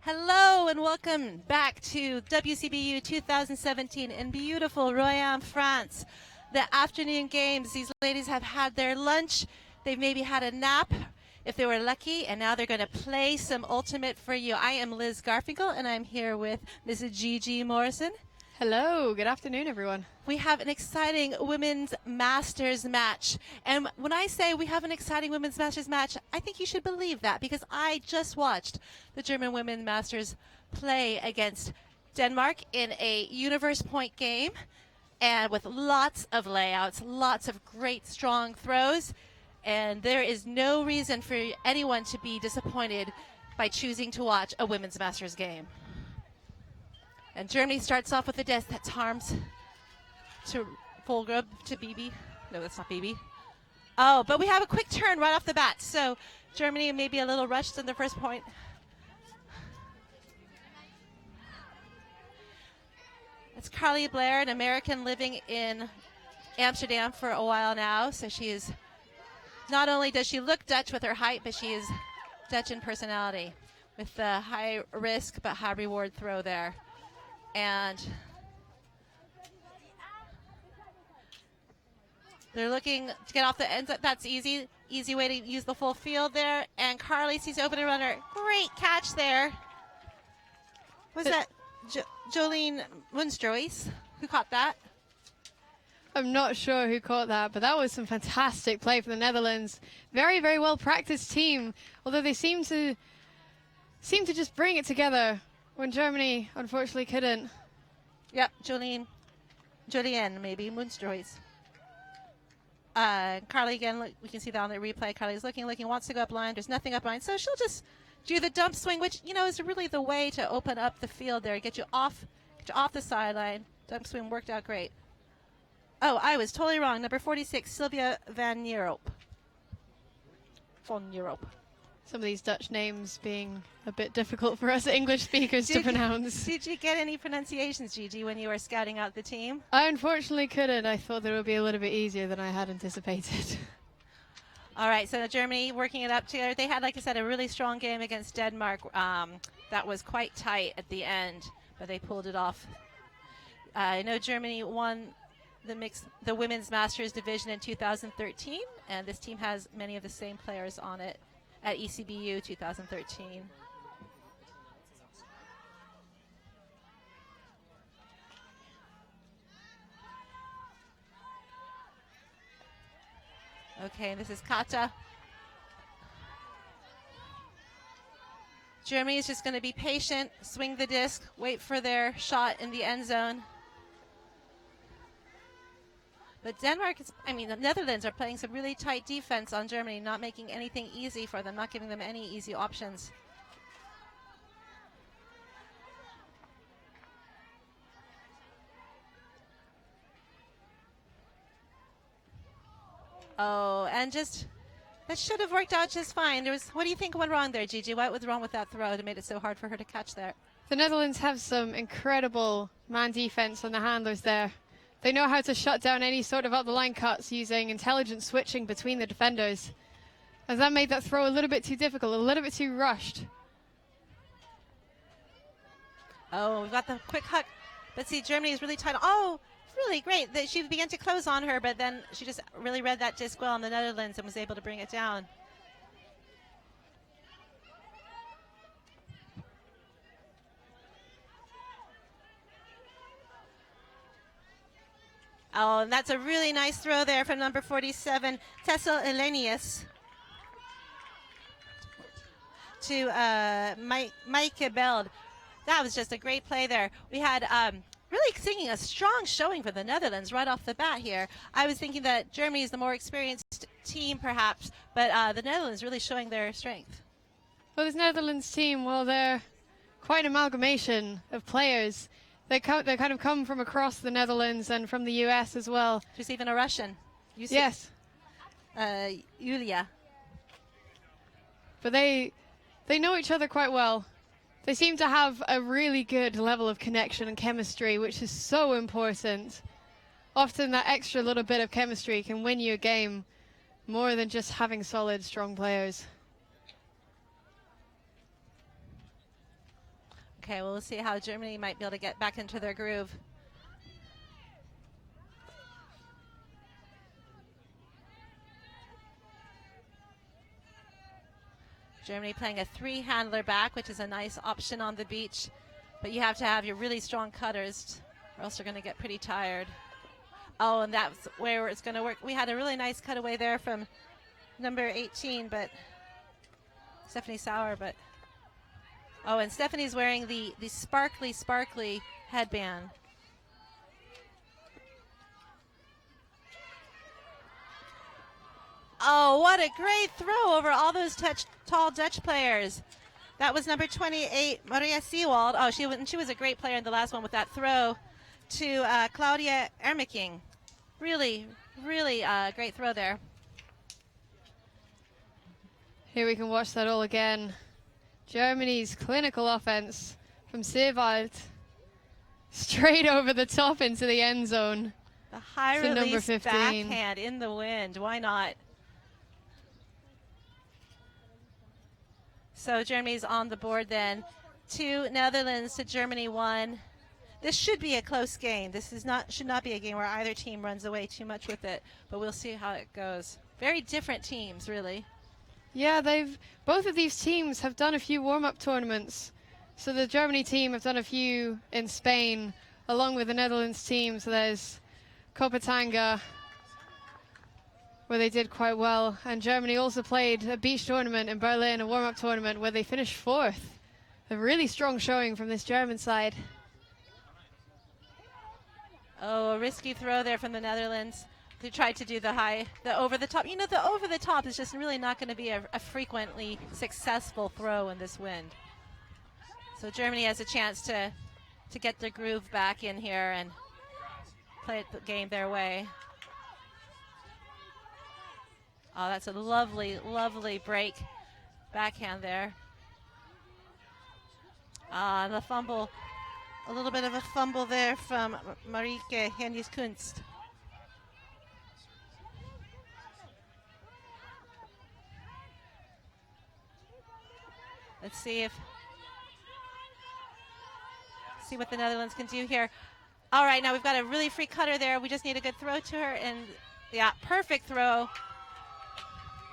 Hello and welcome back to WCBU 2017 in beautiful Royan, France. The afternoon games, these ladies have had their lunch, they've maybe had a nap if they were lucky, and now they're going to play some ultimate for you. I am Liz Garfinkel and I'm here with Mrs. Gigi Morrison. Hello, good afternoon everyone. We have an exciting women's masters match. And when I say we have an exciting women's masters match, I think you should believe that because I just watched the German women's masters play against Denmark in a universe point game and with lots of layouts, lots of great strong throws. And there is no reason for anyone to be disappointed by choosing to watch a women's masters game. And Germany starts off with a disc that's Harms to Volgrub to Bibi. No, that's not Bibi. Oh, but we have a quick turn right off the bat. So Germany may be a little rushed in the first point. It's Carly Blair, an American living in Amsterdam for a while now. So she is, not only does she look Dutch with her height, but she is Dutch in personality with the high risk but high reward throw there. And they're looking to get off the ends. That's easy way to use the full field there. And Carly sees open runner. Great catch there. Was that Jolene Munstroys who caught that? I'm not sure who caught that, but that was some fantastic play for the Netherlands. Very, very well practiced team, although they seem to just bring it together when Germany unfortunately couldn't. Yep, Jolene maybe, Munstroys. Carly again, look, we can see that on the replay. Carly's looking, wants to go up line. There's nothing up line, so she'll just do the dump swing, which is really the way to open up the field there, get you off the sideline. Dump swing worked out great. Oh, I was totally wrong. Number 46, Sylvia van Nierop. Von Nierop. Some of these Dutch names being a bit difficult for us English speakers to pronounce. Did you get any pronunciations, Gigi, when you were scouting out the team? I unfortunately couldn't. I thought that it would be a little bit easier than I had anticipated. All right, so Germany working it up together. They had, like I said, a really strong game against Denmark. That was quite tight at the end, but they pulled it off. I know Germany won the women's masters division in 2013, and this team has many of the same players on it at ECBU 2013. Okay, this is Kata. Germany is just going to be patient, swing the disc, wait for their shot in the end zone. But the Netherlands are playing some really tight defense on Germany, not making anything easy for them, not giving them any easy options. Oh, and that should have worked out just fine. What do you think went wrong there, Gigi? What was wrong with that throw that made it so hard for her to catch there? The Netherlands have some incredible man defense on the handlers there. They know how to shut down any sort of up-the-line cuts using intelligent switching between the defenders. as that made that throw a little bit too difficult, a little bit too rushed. Oh, we've got the quick hook. But see, Germany is really tight. Oh, really great. She began to close on her, but then she just really read that disc well on the Netherlands and was able to bring it down. Oh, and that's a really nice throw there from number 47, Tessel Elenius, to Maaike Beld. That was just a great play there. We had really singing a strong showing for the Netherlands right off the bat here. I was thinking that Germany is the more experienced team perhaps, but the Netherlands really showing their strength. Well, this Netherlands team, well, they're quite an amalgamation of players. They kind of come from across the Netherlands and from the US as well. There's even a Russian. Yes. Yulia. But they know each other quite well. They seem to have a really good level of connection and chemistry, which is so important. Often that extra little bit of chemistry can win you a game more than just having solid, strong players. Okay, well, we'll see how Germany might be able to get back into their groove. Germany playing a three-handler back, which is a nice option on the beach. But you have to have your really strong cutters, or else you're going to get pretty tired. Oh, and that's where it's going to work. We had a really nice cutaway there from number 18, but Stephanie Sauer, but... Oh, and Stephanie's wearing the sparkly, sparkly headband. Oh, what a great throw over all those tall Dutch players. That was number 28, Maria Seewald. Oh, she was a great player in the last one with that throw to Claudia Ermiking. Really, really great throw there. Here we can watch that all again. Germany's clinical offense from Seewald straight over the top into the end zone. The high release backhand in the wind. Why not? So Germany's on the board then. 2 Netherlands to Germany 1. This should be a close game. This should not be a game where either team runs away too much with it, but we'll see how it goes. Very different teams, really. Yeah, both of these teams have done a few warm-up tournaments. So the Germany team have done a few in Spain, along with the Netherlands team. So there's Kopatanga, where they did quite well. And Germany also played a beach tournament in Berlin, a warm-up tournament, where they finished 4th. A really strong showing from this German side. Oh, a risky throw there from the Netherlands. They tried to do the over the top. You know, the over the top is just really not going to be a frequently successful throw in this wind. So Germany has a chance to get their groove back in here and play the game their way. Oh, that's a lovely, lovely break backhand there. The fumble, a little bit of a fumble there from Marieke Henjes-Kunst. Let's see what the Netherlands can do here. All right, now we've got a really free cutter there. We just need a good throw to her, and yeah, perfect throw.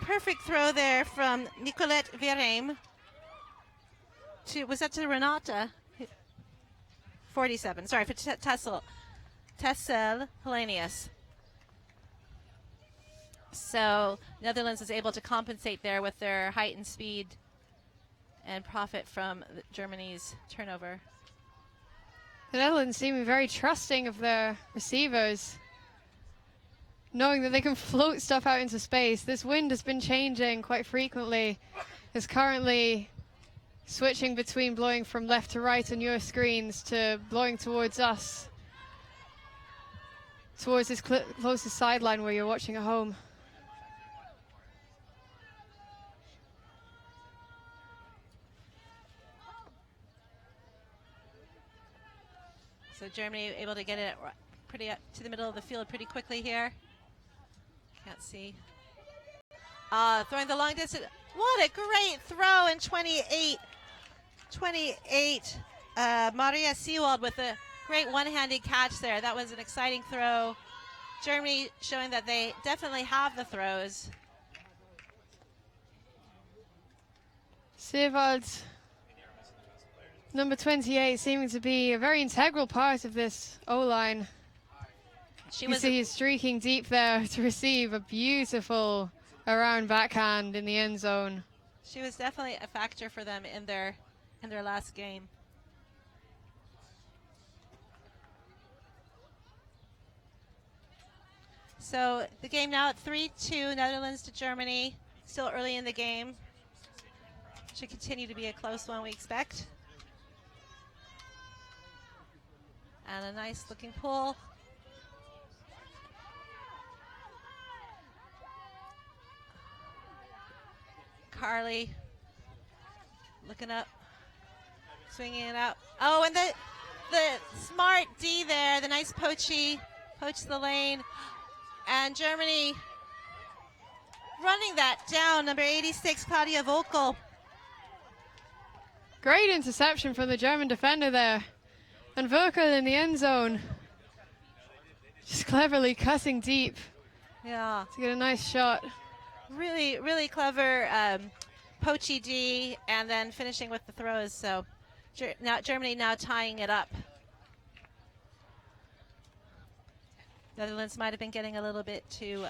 Perfect throw there from Nicolette Verheim. Was that to Renata? 47, sorry, for Tessel Helenius. So Netherlands is able to compensate there with their height and speed and profit from Germany's turnover. The Netherlands seem very trusting of their receivers, knowing that they can float stuff out into space. This wind has been changing quite frequently. It's currently switching between blowing from left to right on your screens to blowing towards us, towards this closest sideline where you're watching at home. So Germany able to get it pretty up to the middle of the field pretty quickly here. Can't see. Throwing the long distance. What a great throw in 28. Maria Seewald with a great one-handed catch there. That was an exciting throw. Germany showing that they definitely have the throws. Seewald, number 28, seeming to be a very integral part of this O-line. You see he's streaking deep there to receive a beautiful around backhand in the end zone. She was definitely a factor for them in their last game. So the game now at 3-2, Netherlands to Germany. Still early in the game. Should continue to be a close one, we expect. And a nice looking pull. Carly looking up, swinging it out. Oh, and the smart D there, the nice poached the lane. And Germany running that down, number 86, Claudia Vokel. Great interception from the German defender there. And Vokel in the end zone. Just cleverly cutting deep. Yeah. To get a nice shot. Really, really clever poachy D, and then finishing with the throws. So now Germany now tying it up. Netherlands might have been getting a little bit too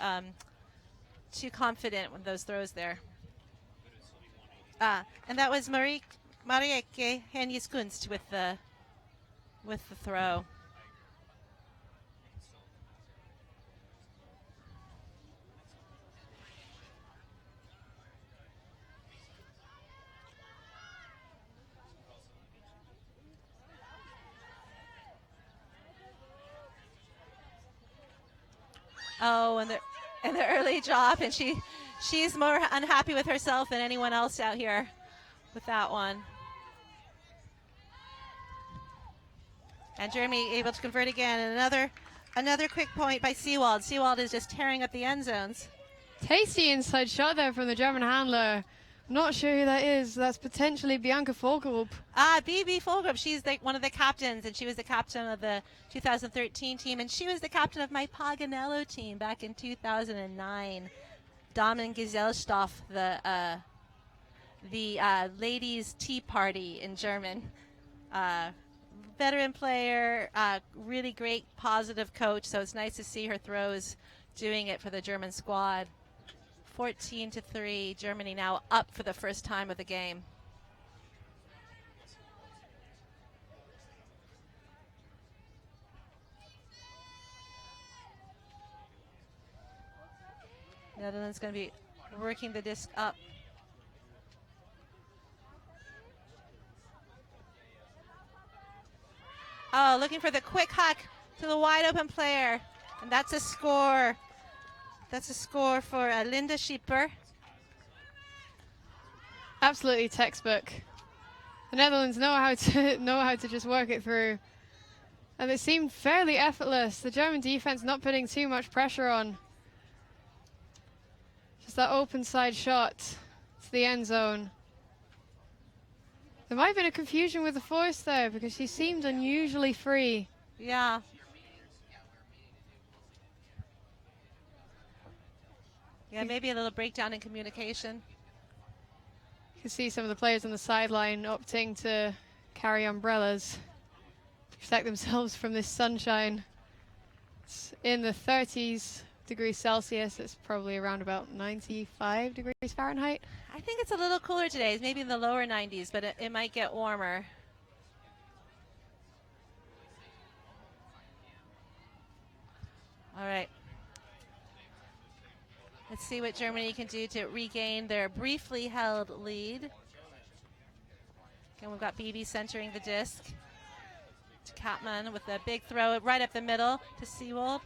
confident with those throws there. And that was Marieke Henjes-Gunst with the throw. Oh, and the early drop, and she's more unhappy with herself than anyone else out here with that one. And Germany able to convert again, and another quick point by Seewald. Seewald is just tearing up the end zones. Tasty inside shot there from the German handler. I'm not sure who that is. That's potentially Bianca Vogelrup. BB Vogelrup. She's one of the captains, and she was the captain of the 2013 team, and she was the captain of my Paganello team back in 2009. Damengesellschaft, the ladies' tea party in German. Veteran player, really great positive coach, so it's nice to see her throws doing it for the German squad. 14-3, Germany now up for the first time of the game. Netherlands going to be working the disc up. Oh, looking for the quick huck to the wide open player. And that's a score. That's a score for Linda Schieper. Absolutely textbook. The Netherlands know how to just work it through. And it seemed fairly effortless. The German defense not putting too much pressure on. Just that open side shot to the end zone. There might have been a confusion with the force there because she seemed unusually free. Yeah. Yeah, maybe a little breakdown in communication. You can see some of the players on the sideline opting to carry umbrellas to protect themselves from this sunshine. It's in the 30s degrees Celsius. It's probably around about 95 degrees Fahrenheit. I think it's a little cooler today. It's maybe in the lower 90s, but it might get warmer. All right. Let's see what Germany can do to regain their briefly held lead. Again, we've got BB centering the disc to Kapman with a big throw right up the middle to Seewald.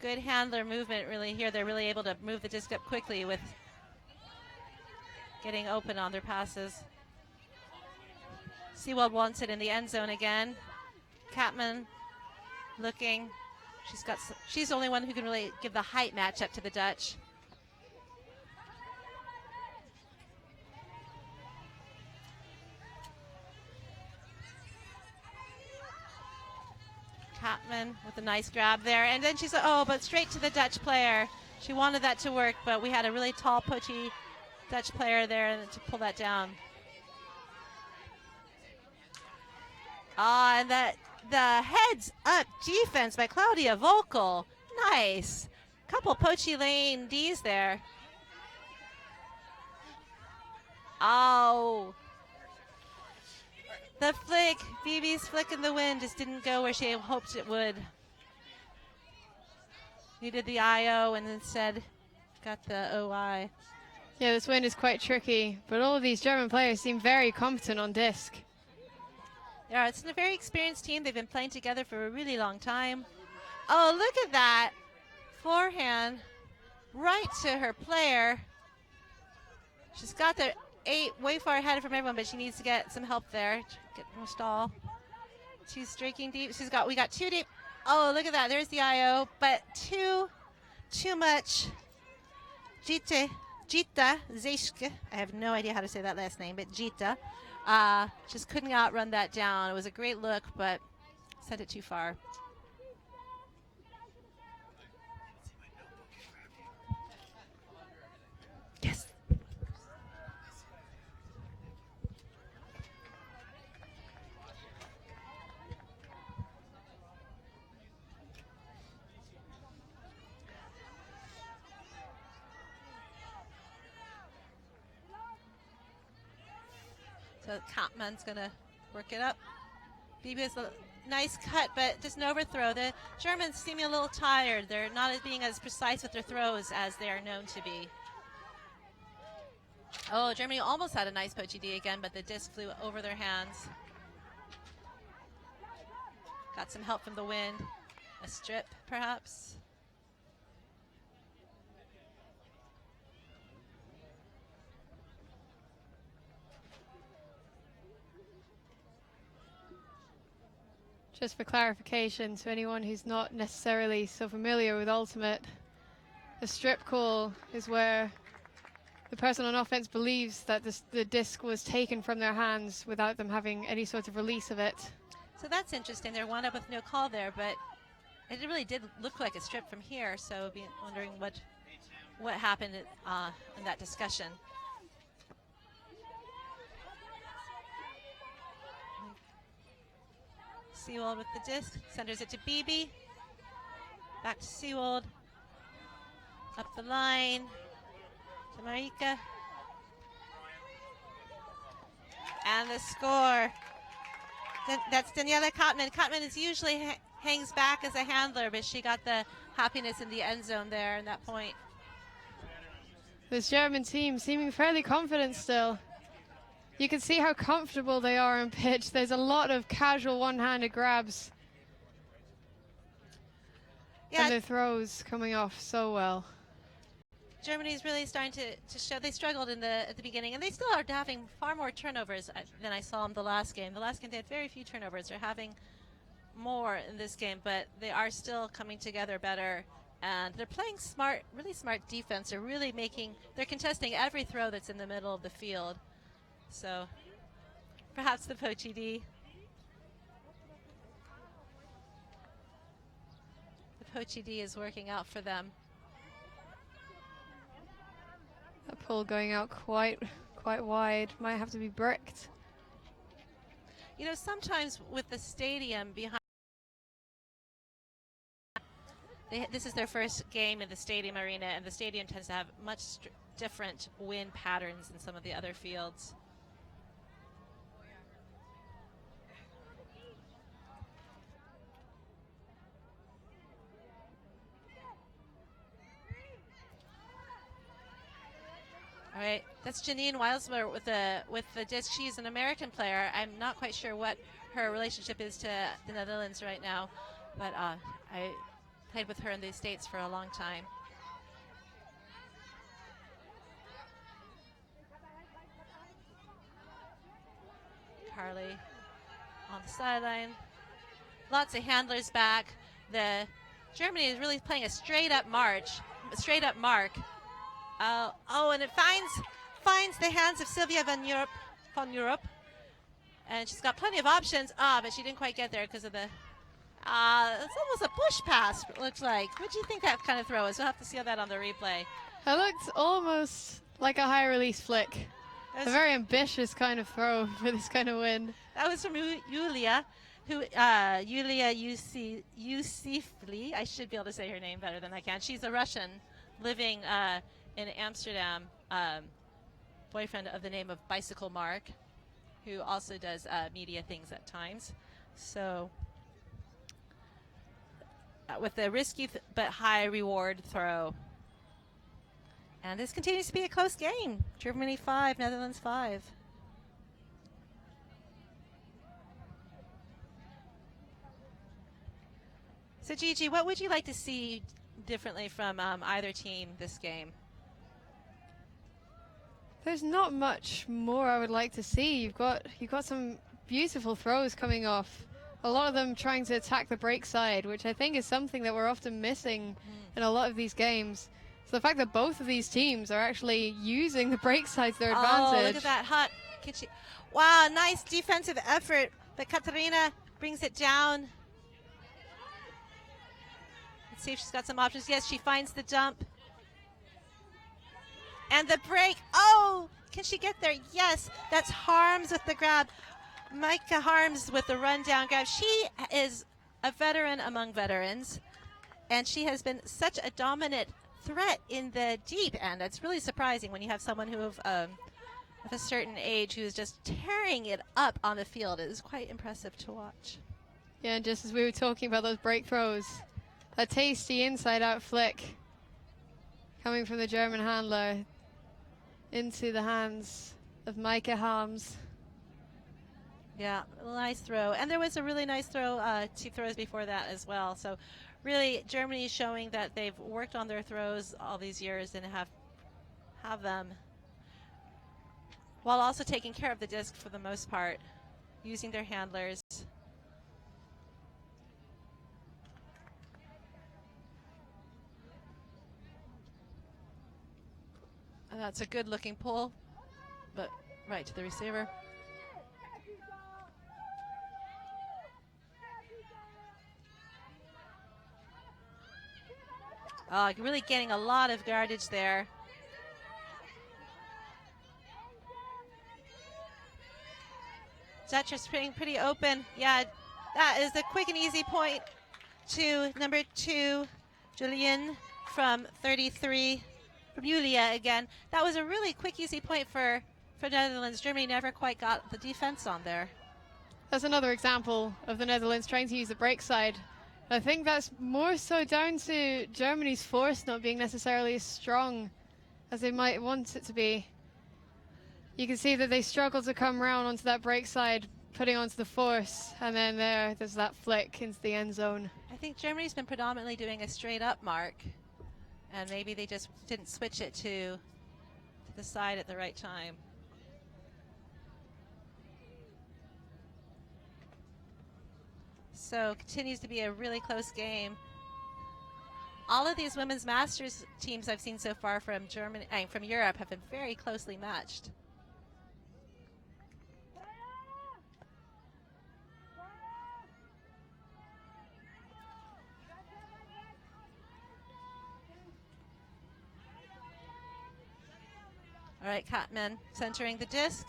Good handler movement really here. They're really able to move the disc up quickly with getting open on their passes. Seewald wants it in the end zone again. Kapman looking, She's the only one who can really give the height matchup to the Dutch. Catman with a nice grab there, and then she's but straight to the Dutch player. She wanted that to work, but we had a really tall, pudgy Dutch player there to pull that down. And the heads up defense by Claudia Volkel. Nice. Couple poachy lane Ds there. Oh. The flick, BB's flick in the wind just didn't go where she hoped it would. Needed the IO and instead got the OI. Yeah, this wind is quite tricky, but all of these German players seem very competent on disc. Yeah, it's a very experienced team. They've been playing together for a really long time. Oh, look at that. Forehand right to her player. She's got the 8 way far ahead from everyone, but she needs to get some help there. Get more stall. She's streaking deep. We got 2 deep. Oh, look at that. There's the IO, but too much. Gita Zeshke. I have no idea how to say that last name, but Gita just couldn't outrun that down. It was a great look, but sent it too far. Yes. So Kampmann's going to work it up. Bibi has a nice cut, but just an overthrow. The Germans seem a little tired. They're not being as precise with their throws as they are known to be. Oh, Germany almost had a nice poachy D again, but the disc flew over their hands. Got some help from the wind. A strip, perhaps. Just for clarification, to anyone who's not necessarily so familiar with Ultimate, a strip call is where the person on offense believes that the disc was taken from their hands without them having any sort of release of it. So that's interesting. They're wound up with no call there, but it really did look like a strip from here, so I'd be wondering what happened in that discussion. Seawold with the disc, centers it to BB. Back to Seawold. Up the line to Marika. And the score. That's Daniela Kottman. Kottman is usually hangs back as a handler, but she got the happiness in the end zone there in that point. This German team seeming fairly confident still. You can see how comfortable they are on pitch. There's a lot of casual one-handed grabs. Yeah. And their throws coming off so well. Germany's really starting to show. They struggled at the beginning, and they still are having far more turnovers than I saw in the last game. The last game they had very few turnovers. They're having more in this game, but they are still coming together better. And they're playing smart, really smart defense. They're contesting every throw that's in the middle of the field. So perhaps the Poachy D. The Poachy D is working out for them. A pull going out quite wide. Might have to be bricked. You know, sometimes with the stadium behind, this is their first game in the stadium arena, and the stadium tends to have much different wind patterns than some of the other fields. All right, that's Janine Wildsmer with the disc. She's an American player. I'm not quite sure what her relationship is to the Netherlands right now, but I played with her in the States for a long time. Carly on the sideline. Lots of handlers back. The Germany is really playing a straight up mark. And it finds the hands of Sylvia von Europe. And she's got plenty of options. But she didn't quite get there because of the... it's almost a push pass, it looks like. What do you think that kind of throw is? We'll have to see that on the replay. It looked almost like a high release flick. A very ambitious kind of throw for this kind of win. That was from Yulia, Yulia Yusifli. I should be able to say her name better than I can. She's a Russian living in Amsterdam, boyfriend of the name of Bicycle Mark, who also does media things at times. So with a risky but high reward throw. And this continues to be a close game. Germany 5, Netherlands 5. So Gigi, what would you like to see differently from either team this game? There's not much more I would like to see. You've got some beautiful throws coming off. A lot of them trying to attack the break side, which I think is something that we're often missing in a lot of these games. So the fact that both of these teams are actually using the break side to their advantage. Oh, look at that hot. Wow, nice defensive effort. But Katarina brings it down. Let's see if she's got some options. Yes, she finds the jump. And the break. Oh, can she get there? Yes, that's Harms with the grab. Micah Harms with the rundown grab. She is a veteran among veterans, and she has been such a dominant threat in the deep end. It's really surprising when you have someone who of a certain age who is just tearing it up on the field. It is quite impressive to watch. Yeah, and just as we were talking about those break throws, a tasty inside-out flick coming from the German handler into the hands of Micah Harms. Yeah, nice throw. And there was a really nice throw, 2 throws before that as well. So really, Germany is showing that they've worked on their throws all these years and have them, while also taking care of the disc for the most part, using their handlers. And that's a good-looking pull, but right to the receiver. Really getting a lot of yardage there. Zetcher's pretty open. Yeah, that is a quick and easy point to number 2, Julian from 33, from Julia again. That was a really quick, easy point for Netherlands. Germany never quite got the defense on there. That's another example of the Netherlands trying to use the break side. I think that's more so down to Germany's force not being necessarily as strong as they might want it to be. You can see that they struggle to come round onto that break side, putting onto the force, and then there's that flick into the end zone. I think Germany's been predominantly doing a straight up mark, and maybe they just didn't switch it to the side at the right time. So continues to be a really close game. All of these women's masters teams I've seen so far from from Europe have been very closely matched. All right, Catman centering the disc.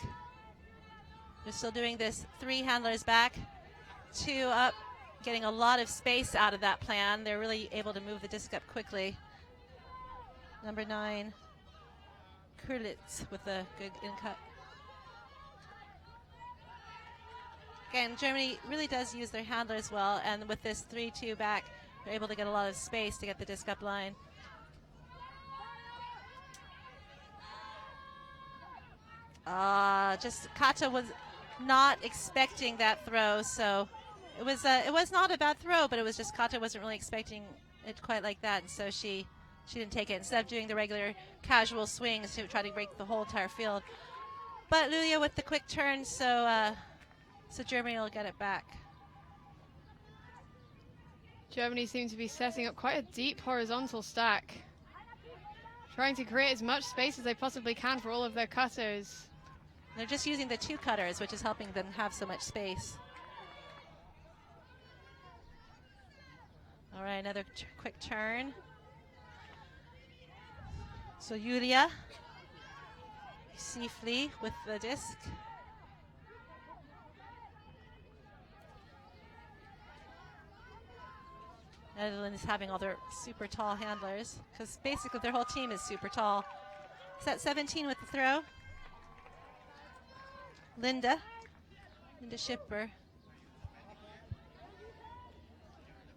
They're still doing this 3 handlers back, 2 up, getting a lot of space out of that plan. They're really able to move the disc up quickly. Number 9, Kurlitz with a good in-cut. Again, Germany really does use their handlers well, and with this 3-2 back, they're able to get a lot of space to get the disc up line. Just Kata was not expecting that throw, so it was not a bad throw, but it was just Kata wasn't really expecting it quite like that, and so she didn't take it. Instead of doing the regular casual swings to try to break the whole entire field. But Lulia with the quick turn, so Germany will get it back. Germany seems to be setting up quite a deep horizontal stack, trying to create as much space as they possibly can for all of their cutters. They're just using the 2 cutters, which is helping them have so much space. All right, another quick turn. So Julia safely with the disc. Netherlands having all their super tall handlers, because basically their whole team is super tall. Set 17 with the throw. Linda Schipper.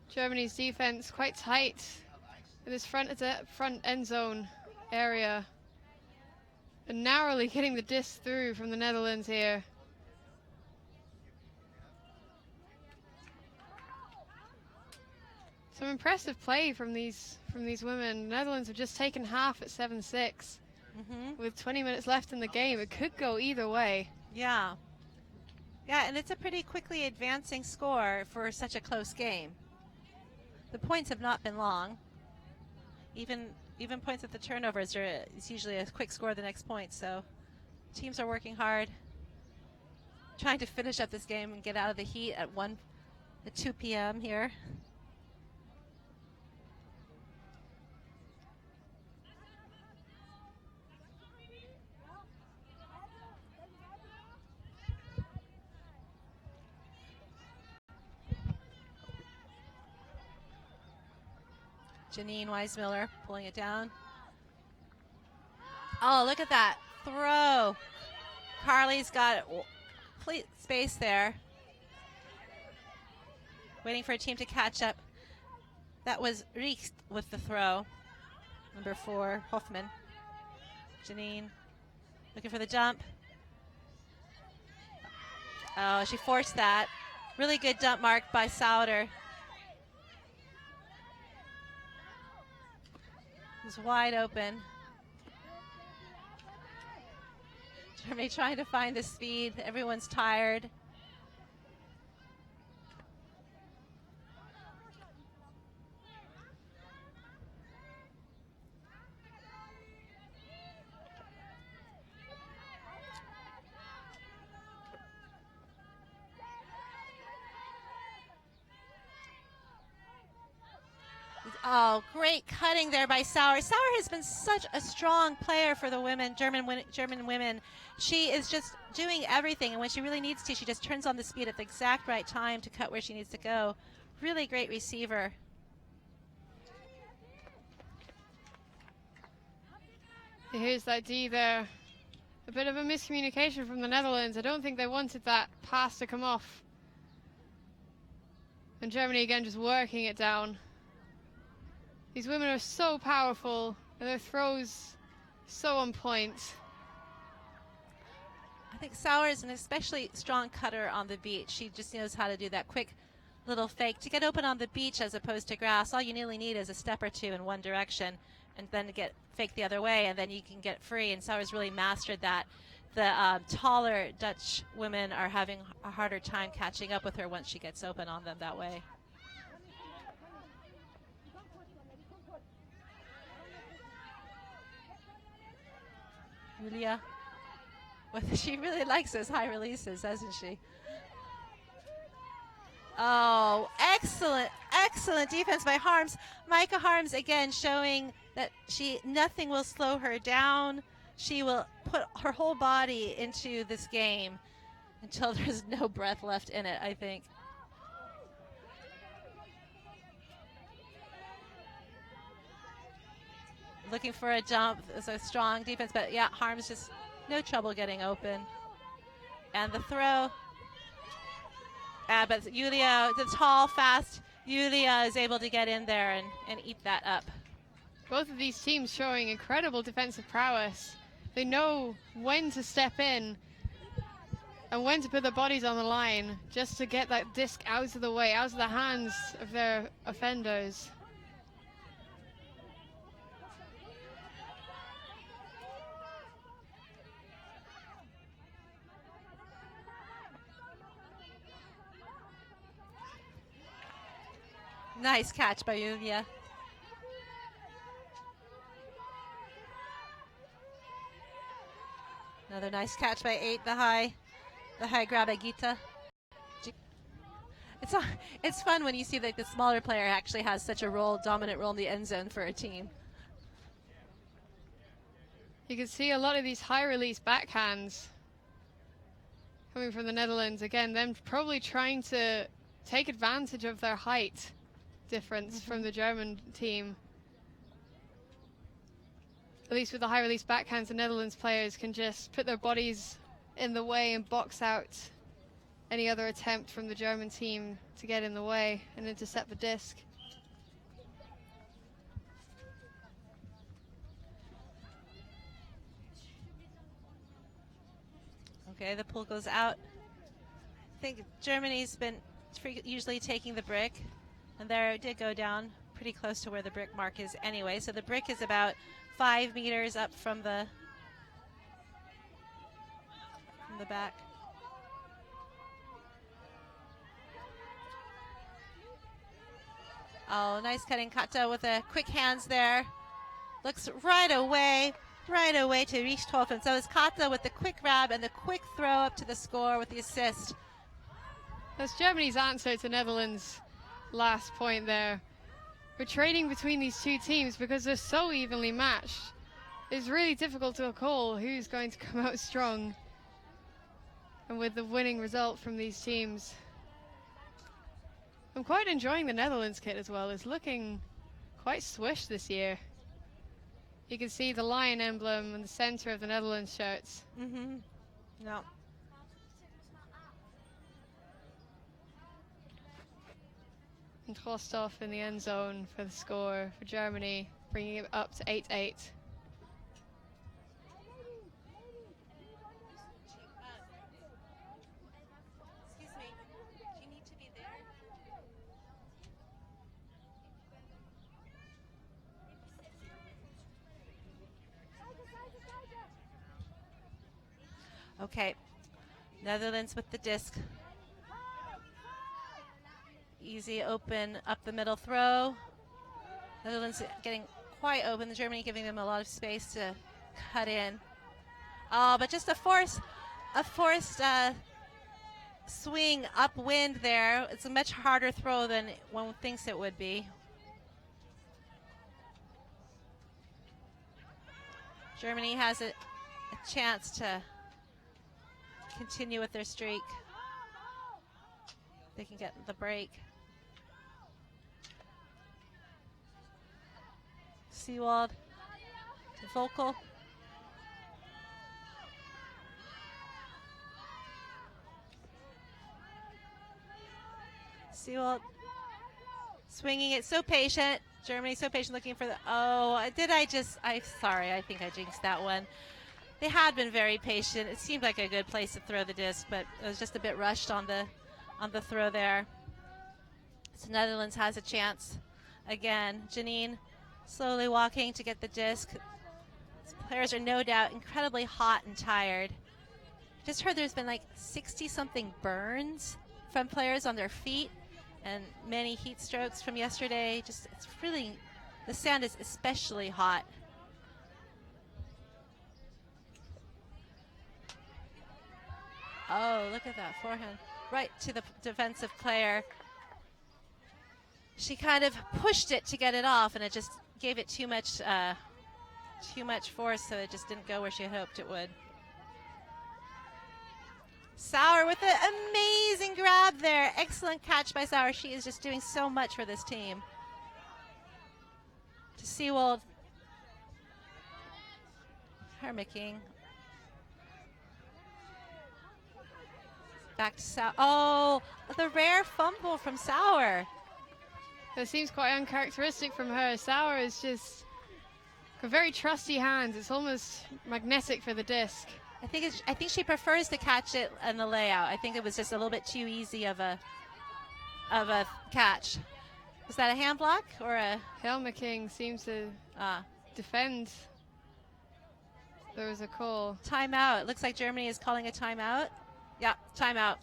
Germany's defense quite tight in this front end zone area, and narrowly getting the disc through from the Netherlands here. Some impressive play from these women. The Netherlands have just taken half at 7-6. With 20 minutes left in the game. It could go either way. Yeah. Yeah, and it's a pretty quickly advancing score for such a close game. The points have not been long. Even points at the turnovers it's usually a quick score the next point. So teams are working hard, trying to finish up this game and get out of the heat at 2 p.m. here. Janine Weismiller pulling it down. Oh, look at that throw. Carly's got complete space there. Waiting for a team to catch up. That was Richt with the throw. Number 4, Hoffman. Janine looking for the jump. Oh, she forced that. Really good dump mark by Sauter. It was wide open. Germany trying to find the speed. Everyone's tired. Oh, great cutting there by Sauer. Sauer has been such a strong player for the women, German women. She is just doing everything, and when she really needs to, she just turns on the speed at the exact right time to cut where she needs to go. Really great receiver. Here's that D there. A bit of a miscommunication from the Netherlands. I don't think they wanted that pass to come off. And Germany again just working it down. These women are so powerful, and their throws so on point. I think Sauer is an especially strong cutter on the beach. She just knows how to do that quick little fake to get open on the beach as opposed to grass. All you really need is a step or two in one direction and then get fake the other way, and then you can get free. And Sauer's really mastered that. The taller Dutch women are having a harder time catching up with her once she gets open on them that way. Julia, she really likes those high releases, doesn't she? Oh, excellent, excellent defense by Harms. Micah Harms again showing that nothing will slow her down. She will put her whole body into this game until there's no breath left in it, I think. Looking for a jump. It's a strong defense, but yeah, Harms just no trouble getting open. And the throw. But Julia, the tall, fast Julia is able to get in there and eat that up. Both of these teams showing incredible defensive prowess. They know when to step in and when to put their bodies on the line just to get that disc out of the way, out of the hands of their offenders. Nice catch by Julia. Another nice catch by 8, the high grab by Gita. It's fun when you see that the smaller player actually has such a dominant role in the end zone for a team. You can see a lot of these high release backhands coming from the Netherlands. Again, them probably trying to take advantage of their height difference from the German team. At least with the high release backhands, the Netherlands players can just put their bodies in the way and box out any other attempt from the German team to get in the way and intercept the disc. Okay, the pull goes out. I think Germany's been usually taking the brick, and there it did go down pretty close to where the brick mark is anyway. So the brick is about 5 meters up from the back. Oh, nice cutting kata with a quick hands there. Looks right away to reach 12. And so is Kata with the quick grab and the quick throw up to the score with the assist. That's Germany's answer to Netherlands' last point there. We're trading between these two teams because they're so evenly matched. It's really difficult to call who's going to come out strong. And with the winning result from these teams. I'm quite enjoying the Netherlands kit as well. It's looking quite swish this year. You can see the lion emblem in the center of the Netherlands shirts. No. And Rostov in the end zone for the score for Germany, bringing it up to 8-8. Okay, Netherlands with the disc. Easy open up the middle throw. Netherlands getting quite open. The Germany giving them a lot of space to cut in. Oh, but just a forced swing upwind there. It's a much harder throw than one thinks it would be. Germany has a chance to continue with their streak. They can get the break. Seawald to Volkel. Seawald swinging it, so patient. Germany so patient, looking for the, sorry, I think I jinxed that one. They had been very patient. It seemed like a good place to throw the disc, but it was just a bit rushed on the throw there. So Netherlands has a chance again. Janine slowly walking to get the disc. These players are no doubt incredibly hot and tired. Just heard there's been like 60-something burns from players on their feet and many heat strokes from yesterday. Just, it's really, the sand is especially hot. Oh, look at that forehand. Right to the defensive player. She kind of pushed it to get it off, and it just gave it too much force, so it just didn't go where she hoped it would. Sauer with an amazing grab there. Excellent catch by Sauer. She is just doing so much for this team. To Seawald. Hermicking. Back to Sauer. Oh, the rare fumble from Sauer. That seems quite uncharacteristic from her. Sauer is just got very trusty hands. It's almost magnetic for the disc. I think she prefers to catch it in the layout. I think it was just a little bit too easy of a catch. Was that a hand block or a? Helmicking seems to defend. There was a call. Timeout. It looks like Germany is calling a timeout. Yeah, timeout.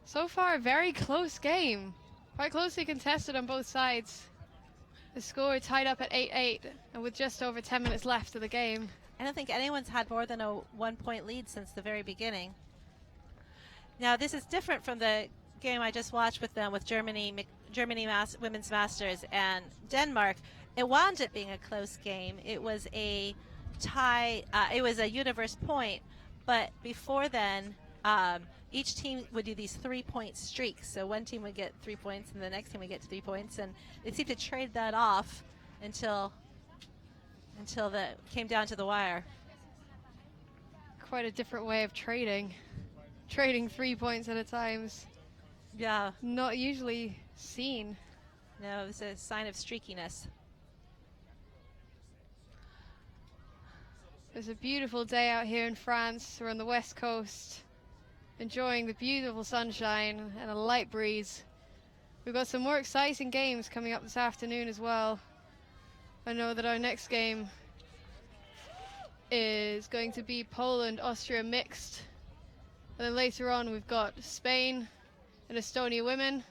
So far, a very close game. Quite closely contested on both sides. The score tied up at 8-8, and with just over 10 minutes left of the game. I don't think anyone's had more than a 1-point lead since the very beginning. Now, this is different from the game I just watched with them with Germany Women's Masters and Denmark. It wound up being a close game. It was a tie. It was a universe point, but before then, each team would do these 3-point streaks. So one team would get 3 points, and the next team would get 3 points, and they seemed to trade that off until the came down to the wire. Quite a different way of trading 3 points at a time. Yeah. Not usually seen. No, it was a sign of streakiness. It's a beautiful day out here in France. We're on the west coast, enjoying the beautiful sunshine and a light breeze. We've got some more exciting games coming up this afternoon as well. I know that our next game is going to be Poland-Austria mixed. And then later on we've got Spain and Estonia women.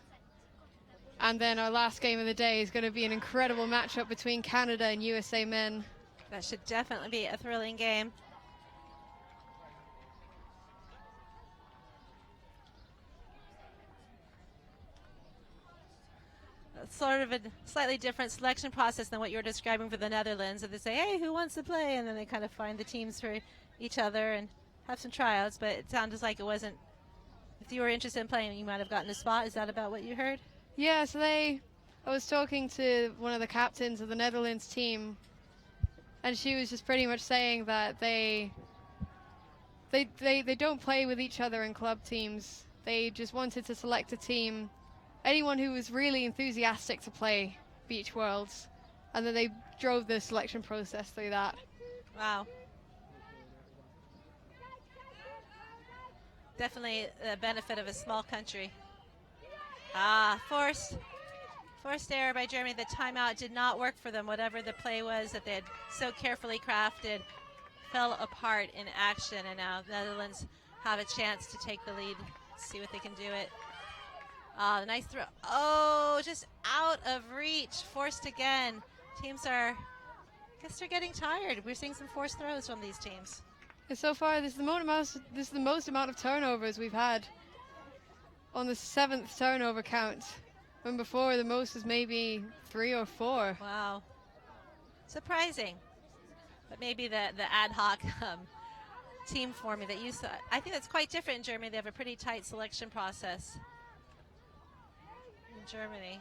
And then our last game of the day is going to be an incredible matchup between Canada and USA men. That should definitely be a thrilling game. Sort of a slightly different selection process than what you were describing for the Netherlands. So they say, hey, who wants to play? And then they kind of find the teams for each other and have some tryouts. But it sounded like it wasn't, if you were interested in playing, you might have gotten a spot. Is that about what you heard? Yeah, so I was talking to one of the captains of the Netherlands team, and she was just pretty much saying that they don't play with each other in club teams. They just wanted to select a team, anyone who was really enthusiastic to play Beach Worlds, and then they drove the selection process through that. Wow. Definitely the benefit of a small country. Forced error by Germany. The timeout did not work for them. Whatever the play was that they had so carefully crafted fell apart in action, and now the Netherlands have a chance to take the lead, see what they can do it. The nice throw. Oh, just out of reach. Forced again. Teams are, I guess they're getting tired. We're seeing some forced throws from these teams. And so far, this is the most amount of turnovers we've had on the 7th turnover count. When before the most was maybe 3 or 4. Wow. Surprising. But maybe the ad hoc team forming that you saw. I think that's quite different in Germany. They have a pretty tight selection process in Germany.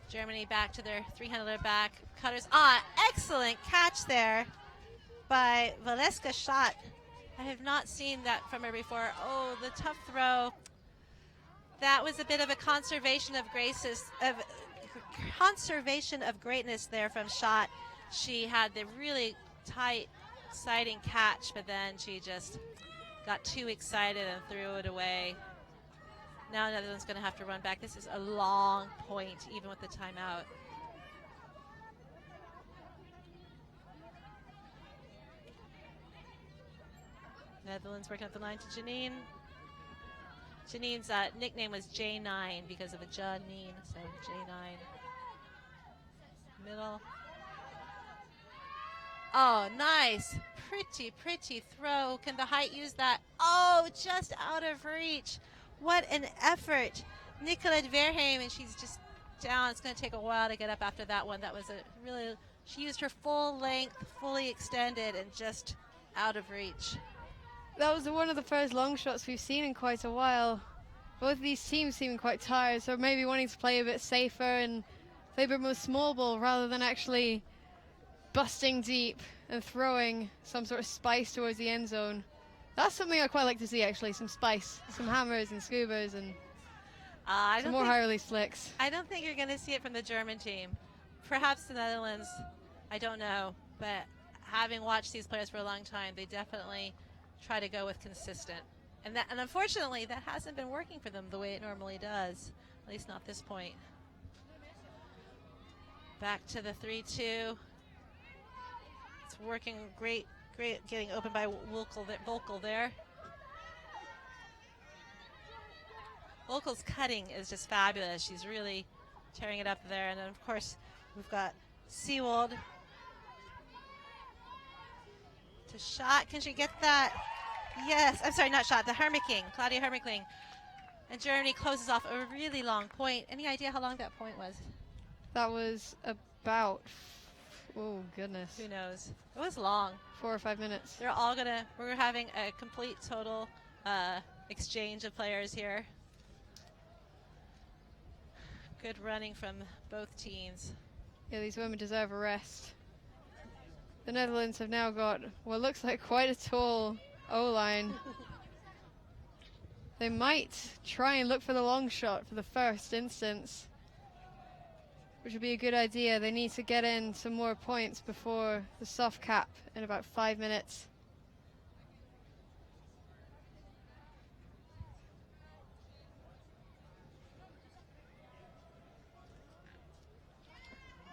Germany back to their 300 back. Cutters. Excellent catch there by Valeska Schott. I have not seen that from her before. Oh, the tough throw. That was a bit of a conservation of greatness there from Schott. She had the really tight sighting catch, but then she just got too excited and threw it away. Now another one's going to have to run back. This is a long point, even with the timeout. Netherlands working up the line to Janine. Janine's nickname was J9 because of a Janine, so J9. Middle. Oh, nice. Pretty throw. Can the height use that? Oh, just out of reach. What an effort. Nicolette Verheim, and she's just down. It's going to take a while to get up after that one. That was she used her full length, fully extended, and just out of reach. That was one of the first long shots we've seen in quite a while. Both of these teams seeming quite tired, so maybe wanting to play a bit safer and play a bit more small ball rather than actually busting deep and throwing some sort of spice towards the end zone. That's something I quite like to see, actually, some spice, some hammers and scubas and some more high release flicks. I don't think you're going to see it from the German team. Perhaps the Netherlands, I don't know, but having watched these players for a long time, they definitely try to go with consistent. And unfortunately, that hasn't been working for them the way it normally does, at least not this point. Back to the 3-2. It's working great Great getting open by Volkel there. Volkel's cutting is just fabulous. She's really tearing it up there. And then, of course, we've got Seawold to shot. Can she get that? Yes. I'm sorry, not shot. The Hermicking, Claudia Hermicking. And Germany closes off a really long point. Any idea how long that point was? That was about, oh goodness. Who knows? It was long. 4 or 5 minutes. We're having a complete total exchange of players here. Good running from both teams. Yeah, these women deserve a rest. The Netherlands have now got what looks like quite a tall O-line. They might try and look for the long shot for the first instance, which would be a good idea. They need to get in some more points before the soft cap in about 5 minutes.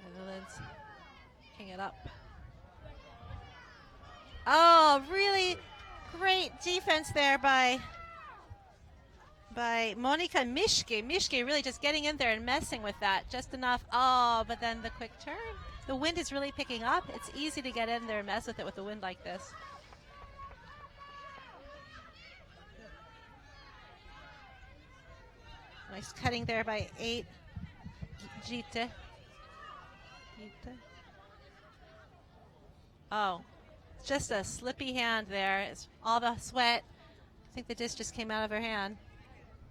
Netherlands picking it up. Oh, really great defense there by Monika Mischke. Mischke really just getting in there and messing with that just enough. Oh, but then the quick turn. The wind is really picking up. It's easy to get in there and mess with it with the wind like this. Nice cutting there by 8. Gite. Oh, just a slippy hand there. It's all the sweat. I think the disc just came out of her hand.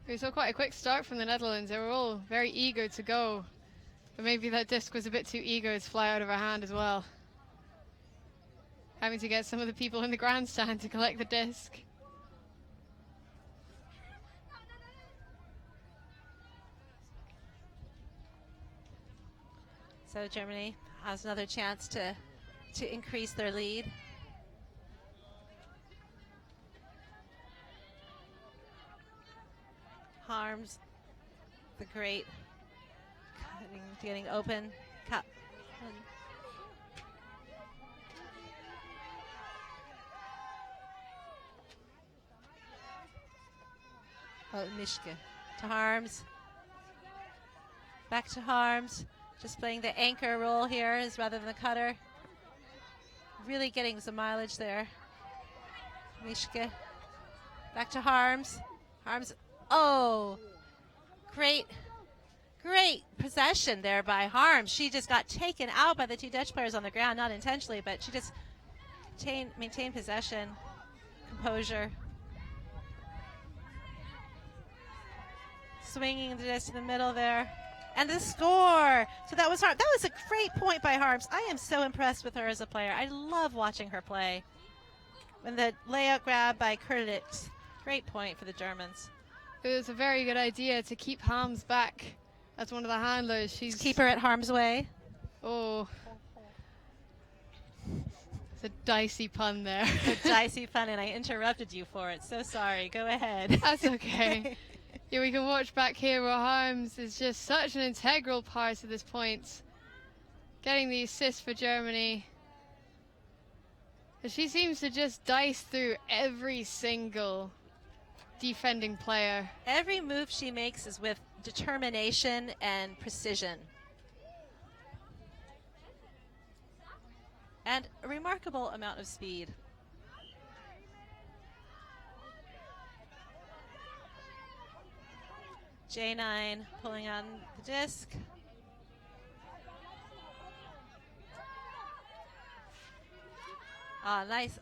We saw quite a quick start from the Netherlands. They were all very eager to go, but maybe that disc was a bit too eager to fly out of her hand as well. Having to get some of the people in the grandstand to collect the disc. So Germany has another chance to increase their lead. Harms, the great, getting open. Oh, Mischke to Harms. Back to Harms. Just playing the anchor role here is rather than the cutter. Really getting some mileage there. Mischke. Back to Harms. Harms. Oh, great possession there by Harms. She just got taken out by the two Dutch players on the ground, not intentionally, but she just maintained possession, composure. Swinging the disc to the middle there. And the score. So that was Harms. That was a great point by Harms. I am so impressed with her as a player. I love watching her play. And the layout grab by Kurlitz. Great point for the Germans. It was a very good idea to keep Harms back as one of the handlers. She's keep her at harm's way. Oh. It's a dicey pun there. It's a dicey pun, and I interrupted you for it. So sorry. Go ahead. That's okay. Yeah, we can watch back here where Harms is just such an integral part of this point. Getting the assist for Germany. And she seems to just dice through every single defending player. Every move she makes is with determination and precision. And a remarkable amount of speed. J9 pulling on the disc. Ah, nice.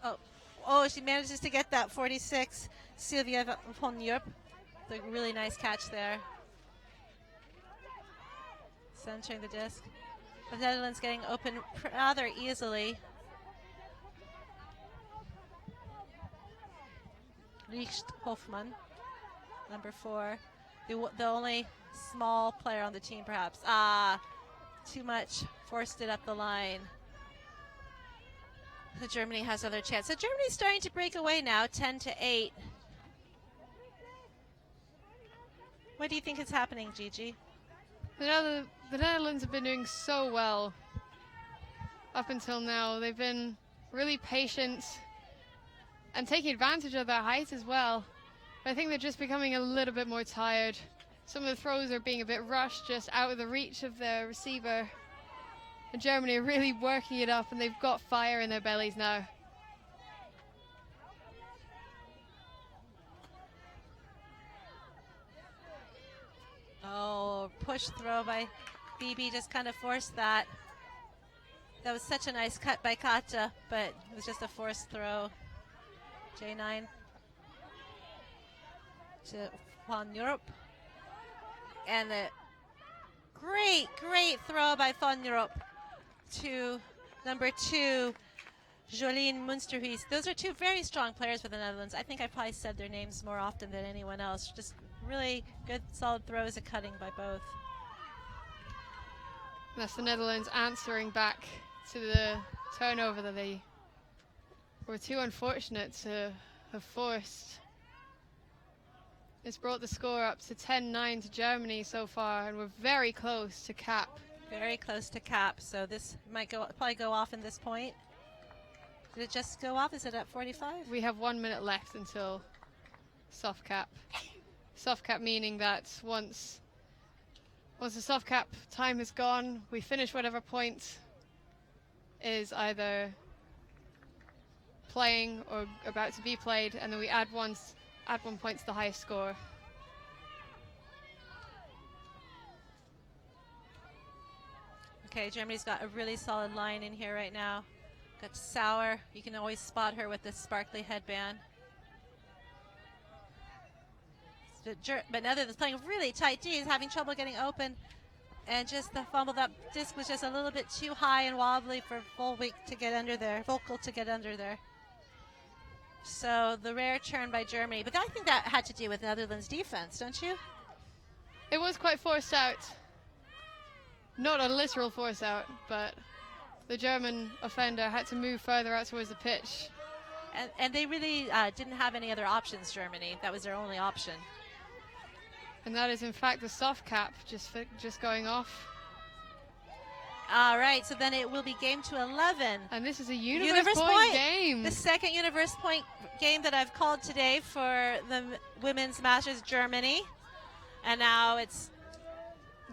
Oh, she manages to get that 46. Sylvia von Jurp. The really nice catch there. Centering the disc. The Netherlands getting open rather easily. Richt Hofmann, number 4. The only small player on the team, perhaps. Ah, too much. Forced it up the line. So Germany has another chance. So Germany's starting to break away now, 10-8. What do you think is happening, Gigi? The Netherlands have been doing so well up until now. They've been really patient and taking advantage of their height as well. But I think they're just becoming a little bit more tired. Some of the throws are being a bit rushed, just out of the reach of the receiver. And Germany are really working it up, and they've got fire in their bellies now. Oh, push throw by BB, just kind of forced that. That was such a nice cut by Kata, but it was just a forced throw. J9 to Juan Europe. And a great, great throw by Van Europe to number 2, Jolien Munsterhuis. Those are two very strong players for the Netherlands. I think I probably said their names more often than anyone else. Just really good, solid throws and cutting by both. That's the Netherlands answering back to the turnover that they were too unfortunate to have forced. It's brought the score up to 10-9 to Germany so far, and we're very close to cap. Very close to cap, so this might probably go off in this point. Did it just go off? Is it at 45? We have 1 minute left until soft cap. Soft cap meaning that once the soft cap time is gone, we finish whatever point is either playing or about to be played, and then we add one point to the highest score. Okay, Germany's got a really solid line in here right now. Got Sauer. You can always spot her with this sparkly headband. But Netherlands playing really tight D, is having trouble getting open. And just the fumble, that disc was just a little bit too high and wobbly for Volk to get under there. So the rare turn by Germany. But I think that had to do with Netherlands' defense, don't you? It was quite forced out. Not a literal force out, but the German offender had to move further out towards the pitch. And they really didn't have any other options, Germany. That was their only option. And that is, in fact, the soft cap just going off. All right, so then it will be game to 11. And this is a universe point game. The second universe point game that I've called today for the Women's Masters Germany. And now it's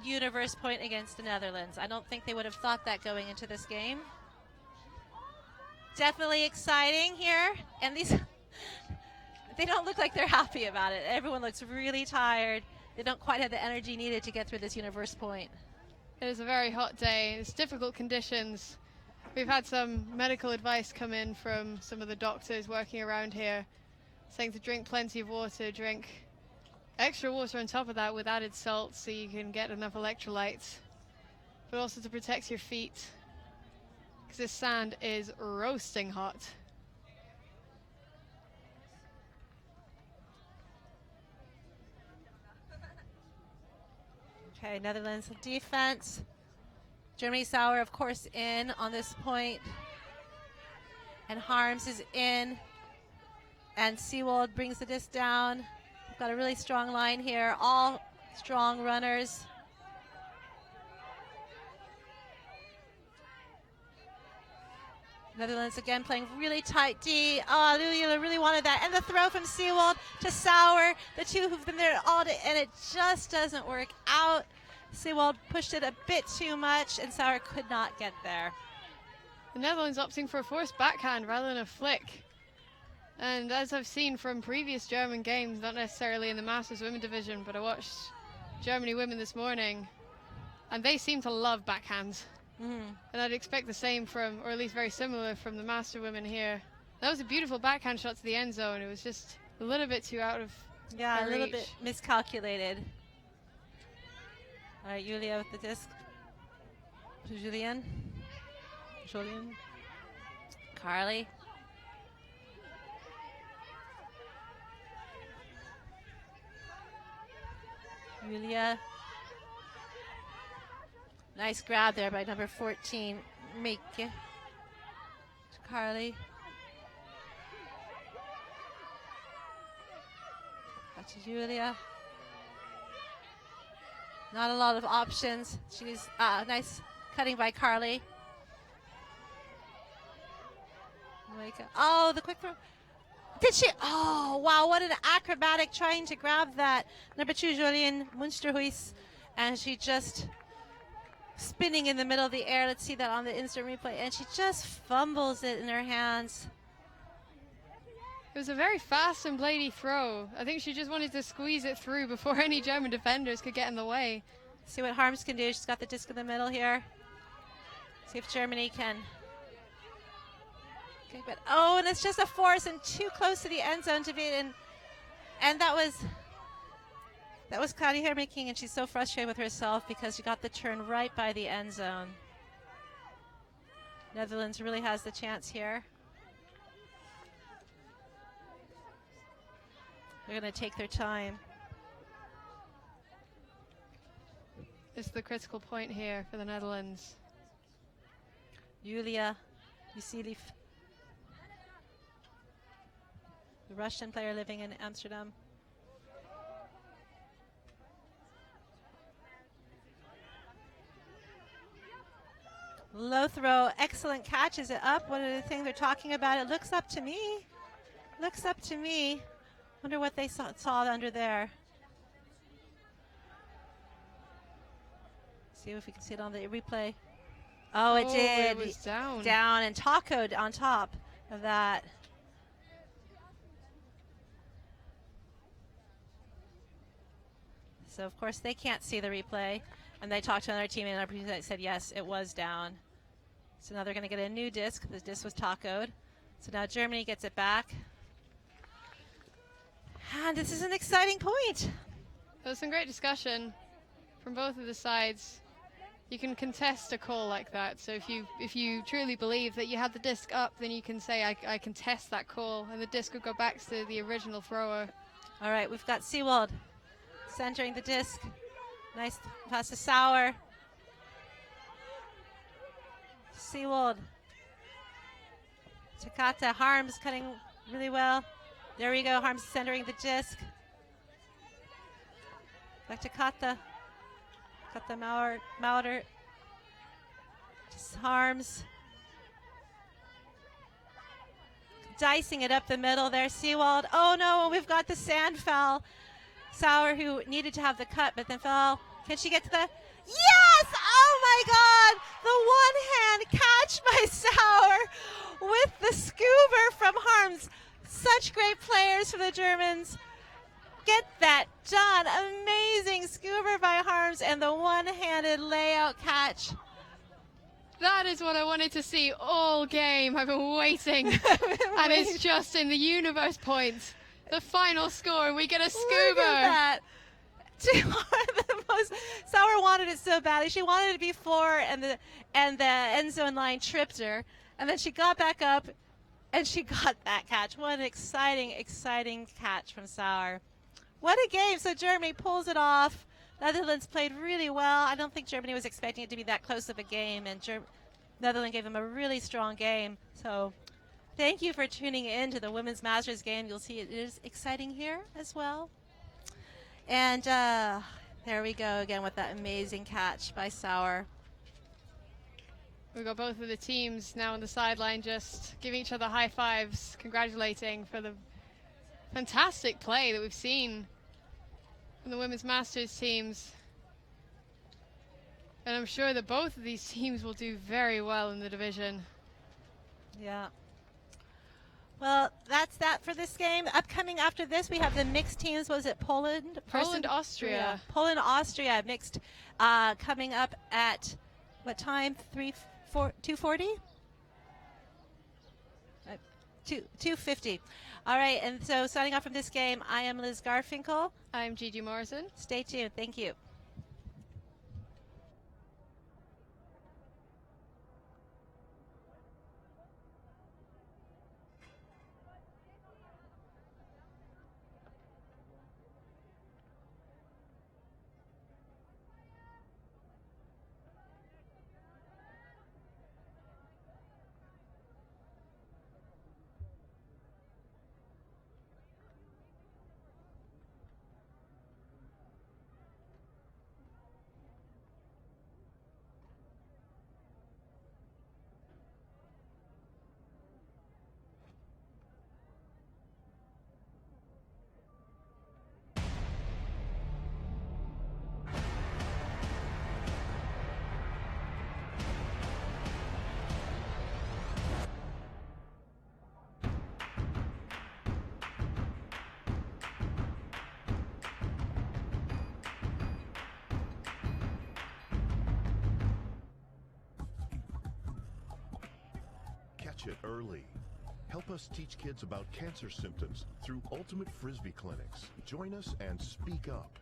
universe point against the Netherlands. I don't think they would have thought that going into this game. Definitely exciting here. And these, they don't look like they're happy about it. Everyone looks really tired. They don't quite have the energy needed to get through this universe point. It is a very hot day. It's difficult conditions. We've had some medical advice come in from some of the doctors working around here, saying to drink plenty of water, drink extra water on top of that with added salt so you can get enough electrolytes, but also to protect your feet because this sand is roasting hot. Okay, Netherlands defense. Germany Sauer, of course, in on this point. And Harms is in. And Seawold brings the disc down. We've got a really strong line here. All strong runners. Netherlands again playing really tight D. Oh, Lula really wanted that. And the throw from Seawold to Sauer. The two who've been there all day, and it just doesn't work out. Seawold pushed it a bit too much, and Sauer could not get there. The Netherlands opting for a forced backhand rather than a flick. And as I've seen from previous German games, not necessarily in the Masters Women division, but I watched Germany women this morning, and they seem to love backhands. And I'd expect the same from, or at least very similar from the Master women here. That was a beautiful backhand shot to the end zone. It was just a little bit too out of a little reach. bit miscalculated. All right, Julia with the disc. To Julien. Carly. Julia. Nice grab there by number 14, Meike. Carly. Back to Julia. Not a lot of options. She's nice cutting by Carly. Oh, the quick throw. Did she? Oh, wow. What an acrobatic trying to grab that. Number 2, Royan Munsterhuis. And she just spinning in the middle of the air. Let's see that on the instant replay. And she just fumbles it in her hands. It was a very fast and bladey throw. I think she just wanted to squeeze it through before any German defenders could get in the way. See what Harms can do. She's got the disc in the middle here. See if Germany can. Okay, but oh, and it's just a force and too close to the end zone to be in. And that was Claudia here making, and she's so frustrated with herself because she got the turn right by the end zone. Netherlands really has the chance here. They're going to take their time. This is the critical point here for the Netherlands. Yulia Yusilif, the Russian player living in Amsterdam. Low throw, excellent catch. Is it up? What are the things they're talking about? It looks up to me. Looks up to me. Wonder what they saw under there. See if we can see it on the replay. Oh, it did. It was down. Down and tacoed on top of that. So, of course, they can't see the replay. And they talked to another team, and another team said, yes, it was down. So now they're going to get a new disc. The disc was tacoed. So now Germany gets it back. And this is an exciting point. There was some great discussion from both of the sides. You can contest a call like that. So if you truly believe that you had the disc up, then you can say, I contest that call, and the disc would go back to the original thrower. All right, we've got Seawald centering the disc. Nice pass to Sauer. Seawald. Takata, Harms cutting really well. There we go, Harms centering the disc. Back to Kata. Kata Mauder. Just Harms. Dicing it up the middle there, Seawald. Oh no, we've got the sand foul. Sauer, who needed to have the cut, but then fell. Can she get to the... Yes! Oh my God! The one-hand catch by Sauer with the scuba from Harms. Such great players for the Germans. Get that done. Amazing scuba by Harms and the one-handed layout catch. That is what I wanted to see all game. I've been waiting. And it's just in the universe points. The final score, and we get a scuba. Look at that. Sauer wanted it so badly. She wanted it to be 4, and the end zone line tripped her. And then she got back up, and she got that catch. What an exciting, exciting catch from Sauer. What a game. So Germany pulls it off. Netherlands played really well. I don't think Germany was expecting it to be that close of a game, and Netherlands gave them a really strong game. So thank you for tuning in to the Women's Masters game. You'll see it is exciting here as well. And there we go again with that amazing catch by Sauer. We've got both of the teams now on the sideline just giving each other high fives, congratulating for the fantastic play that we've seen from the Women's Masters teams. And I'm sure that both of these teams will do very well in the division. Yeah. Well, that's that for this game. Upcoming after this, we have the mixed teams. Was it Poland? Poland, Austria. Poland, Austria mixed coming up at what time? 2:40? 2:50. All right, and so signing off from this game, I am Liz Garfinkel. I'm Gigi Morrison. Stay tuned. Thank you. Catch it early. Help us teach kids about cancer symptoms through Ultimate Frisbee clinics. Join us and speak up.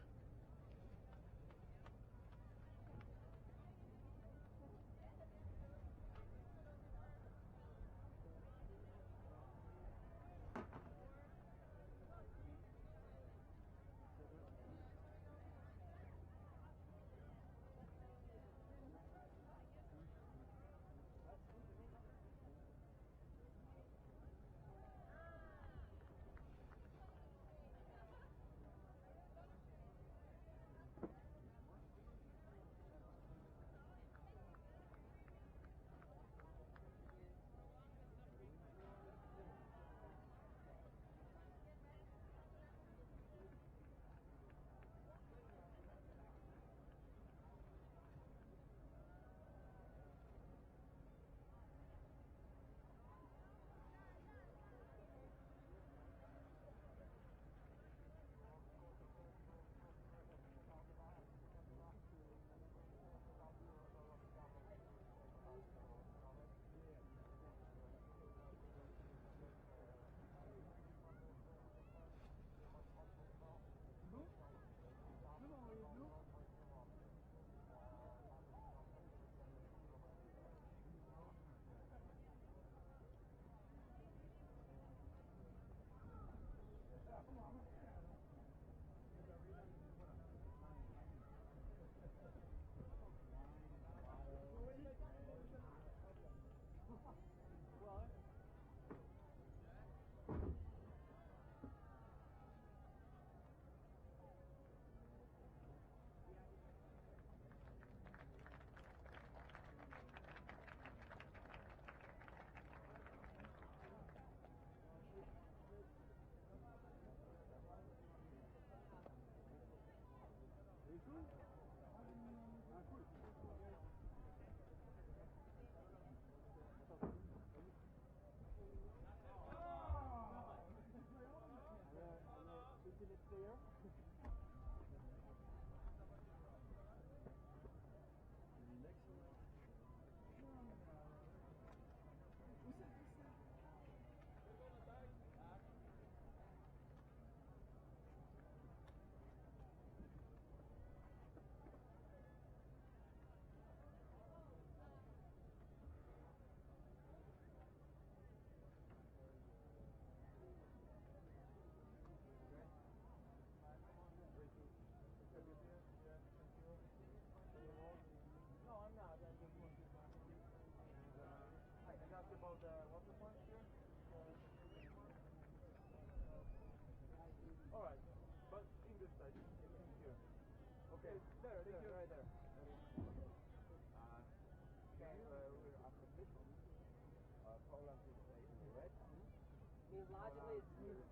Logically,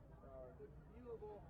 it's viewable